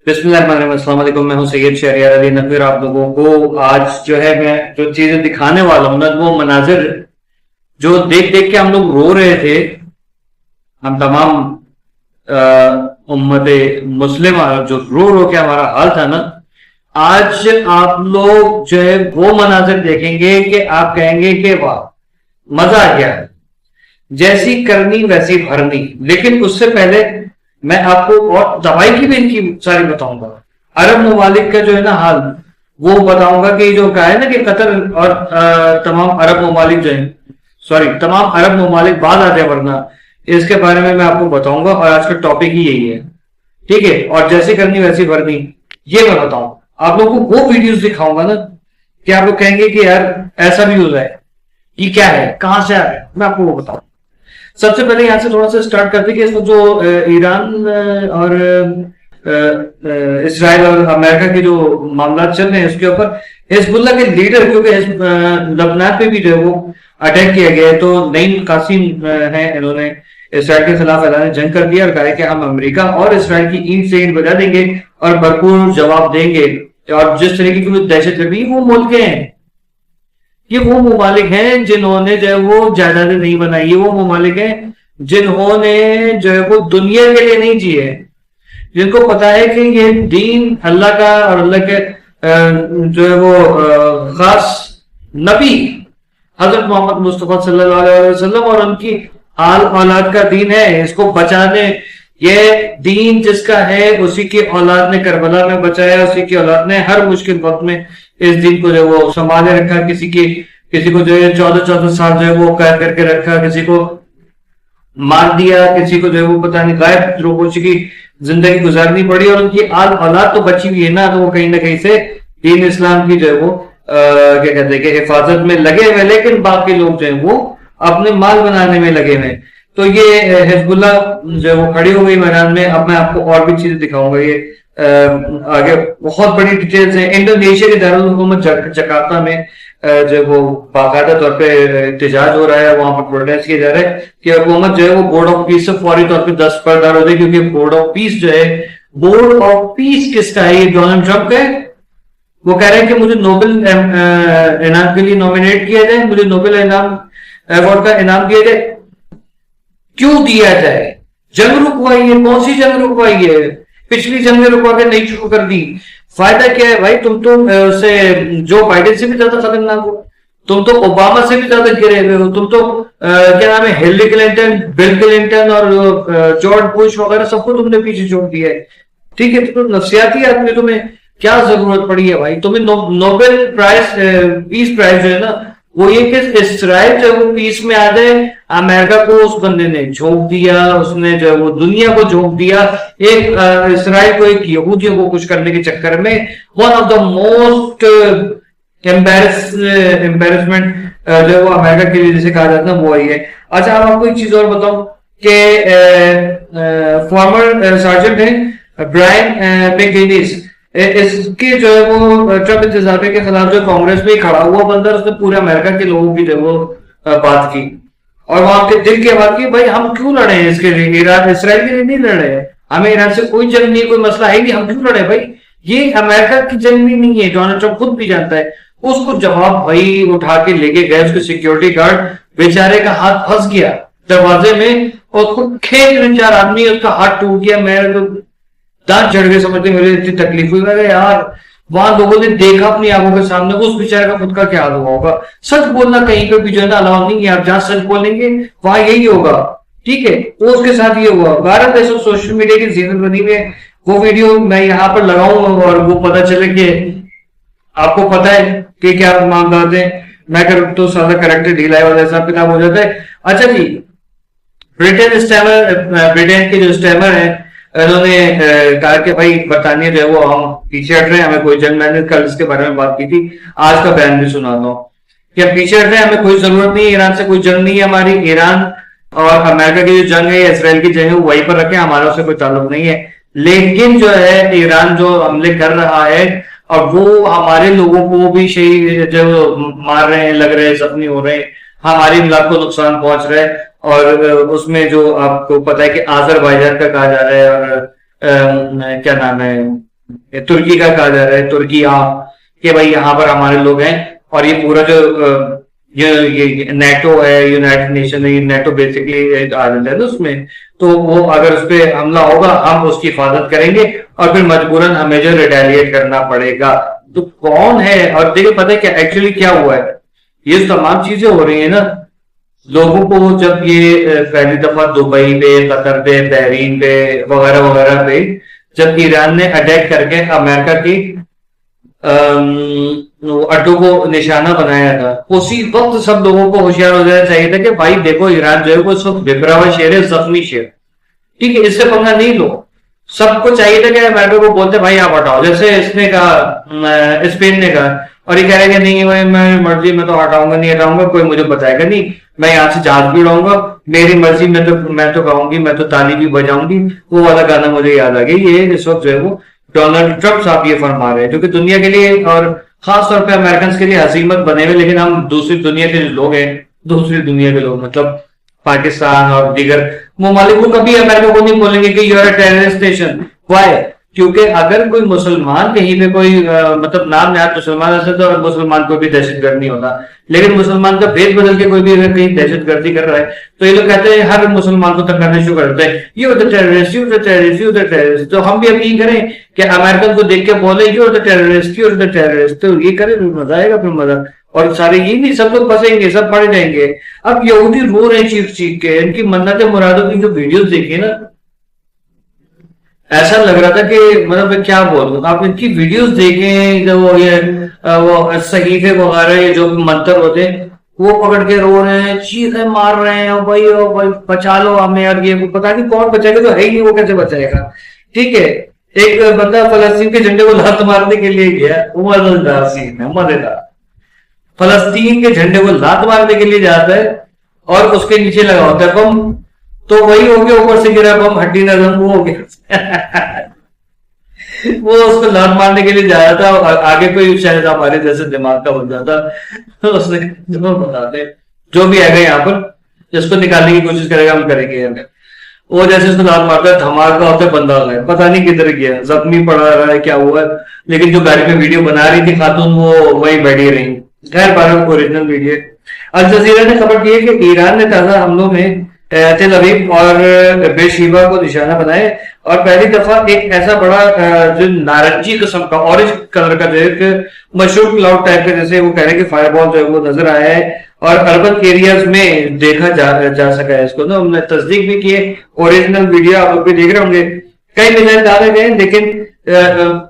अस्सलाम वालेकुम। मैं हूं सैयद शहरियार अली नकवीर। आप लोगों को आज जो है मैं जो चीजें दिखाने वाला हूं ना, वो मनाजिर जो देख देख के हम लोग रो रहे थे, हम तमाम उम्मत मुस्लिम जो रो रो के हमारा हाल था ना, आज आप लोग जो है वो मनाजिर देखेंगे कि आप कहेंगे कि वाह मजा आ गया, जैसी करनी वैसी भरनी। लेकिन उससे पहले मैं आपको और दवाई की भी इनकी सारी बताऊंगा। अरब ममालिक का जो है ना हाल, वो बताऊंगा कि जो कहा है ना कि कतर और तमाम अरब ममालिक जो है, सॉरी तमाम अरब ममालिक बाद आते हैं, वरना इसके बारे में मैं आपको बताऊंगा। और आज का टॉपिक ही यही है, ठीक है। और जैसी करनी वैसी भरनी, ये मैं बताऊं आप लोगों को। वो वीडियोस दिखाऊंगा ना कि आप लोग कहेंगे कि यार ऐसा भी हो जाए, ये क्या है, कहां से आ रहा है, मैं आपको वो बताऊं। सबसे पहले यहां से थोड़ा सा स्टार्ट करते कि इसमें जो ईरान और इसराइल और अमेरिका के जो मामला चल रहे हैं उसके ऊपर हिजबुल्लाह के लीडर, क्योंकि लबनान पे भी जो है वो अटैक किया गया है, तो नईम कासिम है, इन्होंने इसराइल के खिलाफ ऐलान जंग कर दिया और कहा है कि हम अमेरिका और इसराइल की ईंट से ईंट बजा देंगे और भरपूर जवाब देंगे। और जिस तरीके की दहशतगर्दी वो मुल्क हैं, ये वो ममालिक हैं जिन्होंने जो है वो जायदादें नहीं बनाई, ये वो ममालिक हैं जिन्होंने जो है वो दुनिया के लिए नहीं जिए, जिनको पता है कि ये दीन अल्लाह का और अल्लाह के जो है वो खास नबी हजरत मोहम्मद मुस्तफा सल्लल्लाहु अलैहि वसल्लम और उनकी आल औलाद का दीन है। इसको बचाने, ये दीन जिसका है उसी की औलाद ने करबला में बचाया, उसी की औलाद ने हर मुश्किल वक्त में इस दिन को जो वो संभाले रखा। किसी को जो है 14-14 साल जो है वो कैद करके रखा, किसी को मार दिया, किसी को जो है वो पता नहीं गायब रोगोशी की जिंदगी गुजारनी पड़ी। और उनकी आल औलाद तो बची हुई है ना, तो वो कहीं ना कहीं से दीन इस्लाम की जो है वो क्या कहते हैं कि हिफाजत में लगे हुए, लेकिन बाकी लोग जो है वो अपने माल बनाने में लगे हुए। तो ये हिजबुल्लाह जो है वो खड़ी हो गई मैदान में। अब मैं आपको और भी चीजें दिखाऊंगा, ये आगे बहुत बड़ी डिटेल्स है। इंडोनेशिया के दारुल हुकूमत जकार्ता में जो वो बाकायदा तौर पे एहतजाज हो रहा है, वहां पर प्रोटेस्ट किया जा रहा है कि हुकूमत जो है वो बोर्ड ऑफ पीस से फौरी तौर पे दस्तबरदार हो जाए, क्योंकि बोर्ड ऑफ पीस जो है, बोर्ड ऑफ पीस किसका है? ये डोनाल्ड ट्रंप का है। वो कह रहे हैं कि मुझे नोबेल इनाम के लिए नॉमिनेट किया जाए, मुझे नोबेल इनाम अवार्ड का इनाम दिया जाए। क्यों दिया जाए? जंग रुकवाई है। कौन सी जंग रुकवाई है? पिछली जंग रुकवा के नहीं शुरू कर दी। फायदा क्या है भाई? तुम तो उससे जो बाइडेन से भी ज्यादा खतरनाक हो, तुम तो ओबामा से भी ज्यादा गिरे हुए हो, तुम तो क्या नाम है, हिलरी क्लिंटन, बिल क्लिंटन और जॉर्ज बुश वगैरह सबको तुमने पीछे छोड़ दिया है, ठीक है। तो नफसियाती आदमी, तुम्हें क्या जरूरत पड़ी है भाई? तुम्हें नोबेल प्राइज, पीस प्राइज जो है ना, वो ये कि इसराइल जो वो पीस में आ जाए, अमेरिका को उस बंदे ने झोंक दिया, उसने जो वो दुनिया को झोंक दिया। एक इसराइल को, एक यहूदियों को कुछ करने के चक्कर में one of the most embarrassment जो वो अमेरिका के लिए जिसे कहा जाता है वो ही है। अच्छा, अब आपको एक चीज और बताऊं कि फॉर्मर सर्जेंट है ब्रायन मैकगिनिस, इसके जो है वो ट्रंप इंतजामिया के खिलाफ जो कांग्रेस में खड़ा हुआ बंदा, उसने पूरे अमेरिका के लोगों की जो वो बात की और वहां के दिल की बात की, भाई हम क्यों लड़े हैं इसके लिए? ईरान इसराइल के लिए नहीं लड़ रहे हैं, हमें ईरान से कोई जंग नहीं, कोई मसला है नहीं, हम क्यों लड़े भाई? ये अमेरिका की जंग भी नहीं है, डोनाल्ड ट्रंप खुद भी जानता है। उसको जवाब भाई उठा के लेके गए, उसके सिक्योरिटी गार्ड बेचारे का हाथ फंस गया दरवाजे में और खुद खेल में 4 आदमी, उसका हाथ टूट गया। मेरे तो दांत चढ़ गए, समझते मेरे इतनी तकलीफ हुई। अरे यार, वहां लोगों ने देखा अपनी आंखों के सामने, उस बेचारे का खुद का क्या हाल हुआ होगा। सच बोलना कहीं पे भी जो है ना अलाउ नहीं है, आप जहां सच बोलेंगे वहां यही होगा, ठीक है। तो उसके साथ ये हुआ। भारत ऐसा सोशल मीडिया की जीनत बनी हुई है, वो वीडियो मैं यहाँ पर लगाऊंगा और वो पता चले कि आपको पता है कि क्या मामला है। मैं कर तो सारा करेक्टर ढीला वाला हिसाब किताब हो जाता है। अच्छा जी, ब्रिटेन के जो स्टैमर है, उन्होंने कहा कि भाई बरतानिया जो है वो हम पीछे हट रहे हैं, हमें कोई जंग, मैंने कल इसके बारे में बात की थी, आज का बयान भी सुनाता हूँ कि हम पीछे हट रहे हैं, हमें कोई जरूरत नहीं है, ईरान से कोई जंग नहीं है हमारी। ईरान और अमेरिका की जो जंग है, इसराइल की जंग है, वो वहीं पर रखे, हमारा उससे कोई ताल्लुक नहीं है। लेकिन जो है ईरान जो हमले कर रहा है और वो हमारे लोगों को भी शहीद जो मार रहे हैं, लग रहे हैं, जख्मी हो रहे हैं, हमारी इमलाक को नुकसान पहुंच रहा है। और उसमें जो आपको पता है कि आजरबाईजान का कहा जा रहा है और क्या नाम है, तुर्की का कहा जा रहा है, तुर्की कि भाई यहाँ पर हमारे लोग हैं, और ये पूरा जो ये नेटो है, यूनाइटेड नेशन है, ये नेटो बेसिकली आ जाता है ना उसमें, तो वो अगर उस पर हमला होगा हम उसकी हिफाजत करेंगे, और फिर मजबूरन हमें जो रिटेलिएट करना पड़ेगा। तो कौन है, और देखिए पता है क्या एक्चुअली क्या हुआ है, ये तमाम चीजें हो रही है ना, लोगों को जब ये पहली दफा दुबई पे, कतर पे, बहरीन पे वगैरह वगैरह पे जब ईरान ने अटैक करके अमेरिका की अड्डों को निशाना बनाया था, उसी वक्त सब लोगों को होशियार हो जाना चाहिए था कि भाई देखो ईरान जो है वो सब बिखरा हुआ शेर है, जख्मी शेर, ठीक है, इससे पंगा नहीं लो। सबको चाहिए था कि अमेरिका को बोलते भाई आप हटाओ, जैसे इसने कहा, स्पेन ने कहा, और ये कह रहे कि नहीं भाई मैं मर्जी में तो हटाऊंगा नहीं हटाऊंगा, कोई मुझे बताएगा नहीं, मैं यहाँ से जहाज भी उड़ाऊंगा, मेरी मर्जी में, तो मैं तो गाऊंगी, मैं तो ताली भी बजाऊंगी। वो वाला गाना मुझे याद आ गया। ये इस वक्त जो है वो डोनाल्ड ट्रंप साहब ये फरमा रहे हैं, जो कि दुनिया के लिए और खास तौर पे अमेरिकन के लिए हसीमत बने हुए, लेकिन हम दूसरी दुनिया के जो लोग हैं, दूसरी दुनिया के लोग मतलब पाकिस्तान और दीगर ममालिक, वो कभी अमेरिका को नहीं बोलेंगे कि यूर टेररिस्ट नेशन। वाई? क्योंकि अगर कोई मुसलमान कहीं पे कोई मतलब नाम नहाद मुसलमान ऐसे, तो मुसलमान कोई भी दहशतगर्द नहीं होता, लेकिन मुसलमान का भेद बदल के कोई भी अगर कहीं दहशतगर्दी कर रहा है, तो ये लोग कहते हैं हर मुसलमान को तंग करना शुरू करते हैं, you the terrorist, you the terrorist, you the terrorist. तो हम भी अब यही करें कि अमेरिकन को देख के बोले you the terrorist, you the terrorist, तो ये करें, मजा आएगा फिर मजा। और सारे ये नहीं, सब लोग फंसेंगे, सब पड़ जाएंगे। अब यहूदी रो रहे हैं चीख चीख के, इनकी मन्नत मुरादों की जो वीडियोस देखी ना, ऐसा लग रहा था कि मतलब क्या बोलूं, आप इनकी वीडियोस देखें, जो वो सहीफे वगैरह ये जो मंत्र होते हैं, वो पकड़ के रो रहे हैं, चीखें मार रहे हैं, ओ भाई बचा लो हमें यार, ये पता नहीं कौन बचाएगा, तो है ही नहीं, वो कैसे बचाएगा। ठीक है, एक बंदा फलस्तीन के झंडे को लात मारने के लिए गया, मजेदार सीन है, मजेदार। फलस्तीन के झंडे को लात मारने के लिए जाता है और उसके नीचे लगा होता है बम, तो वही हो गया, ऊपर से गिरा बम, हड्डी नजम वो हो गया। वो उसको लात मारने के लिए जाया था, और आगे कोई शायद हमारे जैसे दिमाग का बंदा था, तो उसने बताते जो भी आएगा यहाँ पर जिसको निकालने की कोशिश करेगा हम करेंगे। वो जैसे उसको लात मारता है, धमाका होता है, बंदा है पता नहीं किधर गया, जख्मी पड़ा रहा है, क्या हुआ, लेकिन जो गाड़ी में वीडियो बना रही थी खातून, वो वही बैठी रही। खैर बार ओरिजिनल वीडियो। अल जजीरा ने खबर की है कि ईरान ने ताजा हमलों में तेल अवीव और बेशीबा को निशाना बनाए, और पहली दफा एक ऐसा बड़ा जो नारंगी किस्म का, ऑरेंज कलर का, जो एक मशरूम क्लाउड टाइप का, जैसे वो कह रहे हैं कि फायरबॉल जो है वो नजर आया है, और अर्बन एरियाज में देखा जा सका है इसको ना। हमने तस्दीक भी की है, ओरिजिनल वीडियो आप लोग भी देख रहे होंगे। कई मिसाइल डाले गए, लेकिन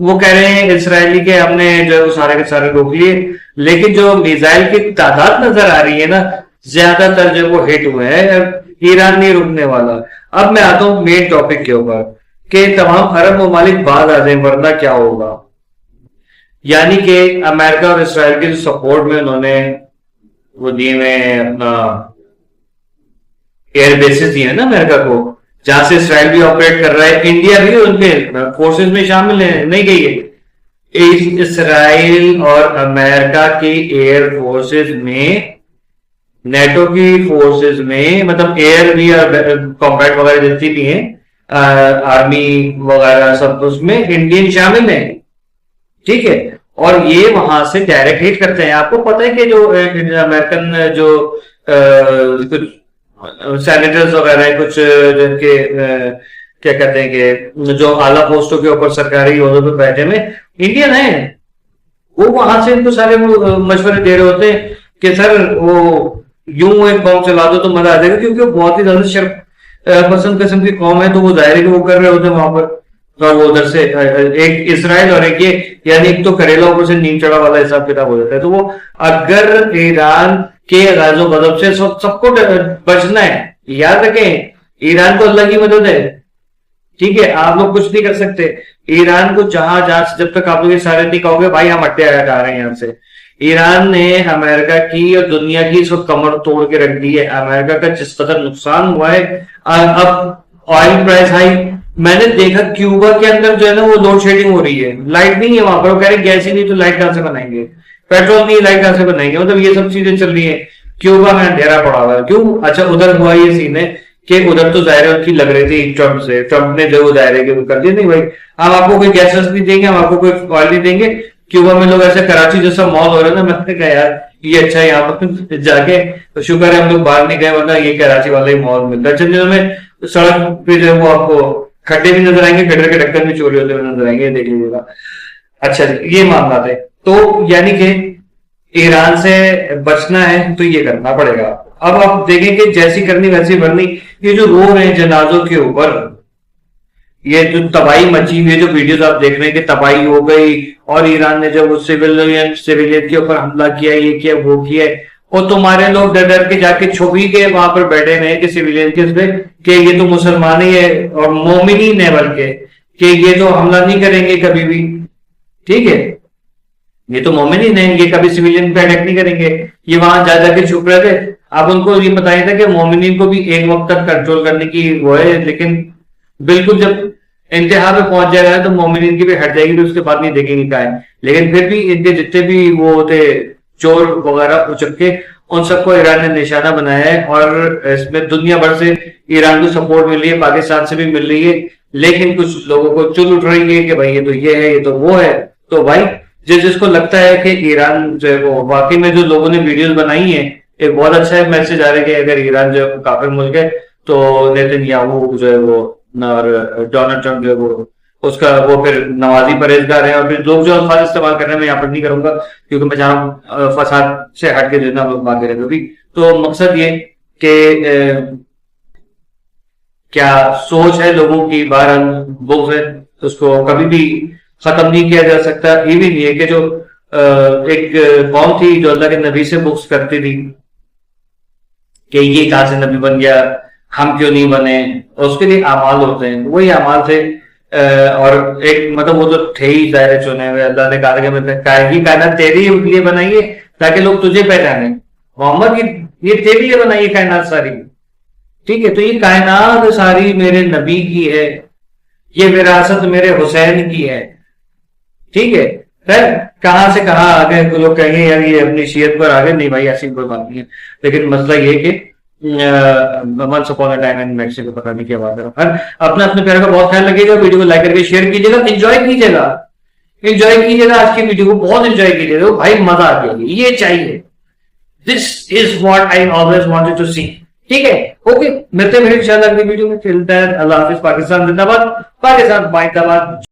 वो कह रहे हैं इसराइली के हमने जो सारे के सारे रोक लिए, लेकिन जो मिसाइल की तादाद नजर आ रही है ना, ज्यादातर जो वो हिट हुए हैं, ईरान नहीं रुकने वाला। अब मैं आता हूं मेन टॉपिक के ऊपर कि तमाम अरब ममालिक बाद आ जाए वरना क्या होगा। यानी कि अमेरिका और इसराइल के सपोर्ट में उन्होंने वो दिए में अपना एयर बेसिस दिए ना अमेरिका को, जहां से इसराइल भी ऑपरेट कर रहा है, इंडिया भी उनके फोर्सेस में शामिल है, नहीं गई है। इसराइल और अमेरिका की एयर फोर्सेस में, नेटो की फोर्सेस में, मतलब एयर भी और कॉम्बैट वगैरह जितनी भी है, आर्मी वगैरह सब, उसमें इंडियन शामिल है। ठीक है, और ये वहां से डायरेक्ट हिट करते हैं। आपको पता है कि जो अमेरिकन जो कुछ सेनेटर्स वगैरह, कुछ जिनके क्या कहते हैं कि जो आला पोस्टों के ऊपर सरकारी ओहदों पर बैठे में इंडियन है, वो वहां से इनको सारे मशवरे दे रहे होते हैं कि सर वो यूं एक बम चला दो तो मजा आ जाएगा, क्योंकि वो बहुत ही ज्यादा शर्फ पसंद किस्म की कौम है, तो वो जाहिर है कि वो कर रहे होते हैं वहां पर। और वो उधर से एक इसराइल और एक ये, यानी एक तो करेला ऊपर से नीम चढ़ा वाला हिसाब किताब हो जाता है। तो वो अगर ईरान के गाजो गजब से सबको बचना है, याद रखें ईरान को अल्लाह की मदद है। ठीक है, आप लोग कुछ नहीं कर सकते ईरान को, जहां जहां जब तक आप लोग ये सारे नहीं कहोगे भाई हम हट्टे हटा रहे हैं यहाँ से। ईरान ने अमेरिका की और दुनिया की इस वक्त कमर तोड़ के रख दी है। अमेरिका का जिस कदर नुकसान हुआ है, अब ऑयल प्राइस हाई, मैंने देखा क्यूबा के अंदर जो है ना वो लोड शेडिंग हो रही है, लाइट नहीं है वहां पर, वो कह रहे गैस ही नहीं तो लाइट कहां से बनाएंगे, पेट्रोल नहीं लाइट कहां से बनाएंगे, मतलब ये सब चीजें चल रही है। क्यूबा में अंधेरा पड़ा हुआ है, क्यों? अच्छा उधर हुआ ये सीन है कि उधर तो जाहिर है उनकी लग रही थी ट्रम्प से, ट्रम्प ने जो जाहिर है कि वो कर दिया, नहीं भाई हम आपको कोई गैसेस नहीं देंगे, हम आपको कोई ऑयल नहीं देंगे। क्यूबा में लोग ऐसे कराची जैसा मॉल हो रहा है ना, मैंने कहा यार ये अच्छा है यहाँ पर जाके, तो शुक्र है हम लोग बाहर नहीं गए, वरना ये कराची वाला ही मॉल मिलता है। चंडीगढ़ में सड़क पे जो है वो आपको खड्डे भी नजर आएंगे, खड्डे के ढक्कन भी चोरी होते हुए नजर आएंगे, देख लीजिएगा। अच्छा जी, ये मामला है। तो यानी कि ईरान से बचना है तो ये करना पड़ेगा। अब आप देखें कि जैसी करनी वैसी भरनी, ये जो रो रहे हैं जनाजों के ऊपर, ये जो तबाही मची हुई है, जो वीडियोस आप देख रहे हैं कि तबाही हो गई, और ईरान ने जब उस सिविलियन के ऊपर हमला किया, ये किया वो किया, और तुम्हारे लोग डर डर के जाके छुप ही के वहां पर बैठे हुए हैं कि सिविलियन के उसपे कि ये तो मुसलमान ही है और मोमिनीन है, बल्कि कि ये तो हमला नहीं करेंगे कभी भी, ठीक है, ये तो मोमिनीन है, ये कभी सिविलियन पे अटैक नहीं करेंगे, ये वहां जा जाके छुप रहे थे। आप उनको ये बताया था कि मोमिनीन को भी एक वक्त तक कंट्रोल करने की वो है, लेकिन बिल्कुल जब इंतहा पे पहुंच जाएगा तो मोमिनीन की भी हट जाएगी, तो उसके बाद नहीं देखेंगे क्या है। लेकिन फिर भी इनके जितने भी वो होते चोर वगैरह उचक के, उन सबको ईरान ने निशाना बनाया है, और इसमें दुनिया भर से ईरान को सपोर्ट मिल रही है, पाकिस्तान से भी मिल रही है, लेकिन कुछ लोगों को चुल उठ रही है कि भाई ये तो ये है, ये तो वो है। तो भाई जिसको लगता है कि ईरान जो है वो वाकई में, जो लोगों ने वीडियोस बनाई है, एक बहुत अच्छा मैसेज आ रहा है कि अगर ईरान जो है काफिर मुल्क है तो नेतन्याहू जो है वो और डोनाल्ड ट्रम्प जो है वो उसका वो फिर नवाजी परहेजगार है। और फिर लोग जो अल्फाज इस्तेमाल कर रहे हैं मैं यहाँ पर नहीं करूंगा, क्योंकि मैं चाह रहा हूँ फसाद से हट के जो है लोग बात करें। क्योंकि तो मकसद ये कि क्या सोच है लोगों की, बहरहाल बुग्ज है, उसको कभी भी खत्म नहीं किया जा सकता। ये भी नहीं है कि जो एक कौम थी जो अल्लाह के नबी से बुग्ज करती थी कि ये कहां से नबी बन गया, हम क्यों नहीं बने, और उसके लिए अमाल होते हैं, वही अमाल थे। और एक मतलब वो तो थे ही दायरे चुने हुए, अल्लाह ने कहा कि मैं कायनात तेरी लिए बनाई है ताकि लोग तुझे पहचाने, मोहम्मद ये तेरे लिए बनाई है कायनात सारी, ठीक है। तो ये कायनात सारी मेरे नबी की है, ये विरासत मेरे हुसैन की है, ठीक है। खैर कहां से कहां आ गए, तो लोग कहेंगे यार ये अपनी शीयत पर आ गए, नहीं भाई ऐसी कोई बात नहीं है। लेकिन मसला ये कि once upon a time in Mexico, पता नहीं क्या बात है। अपना अपने प्यार का बहुत ख्याल रखिएगा, वीडियो को लाइक करके शेयर कीजिएगा, एंजॉय कीजिएगा, आज की वीडियो को बहुत एंजॉय कीजिएगा भाई, मजा आ गया, ये चाहिए। This is what I always wanted to see, ठीक है। ओके, मिलते हैं इंशाल्लाह अगली वीडियो में। टिल देन अल्लाह हाफिज, पाकिस्तान जिंदाबाद, पाकिस्तान जिंदाबाद।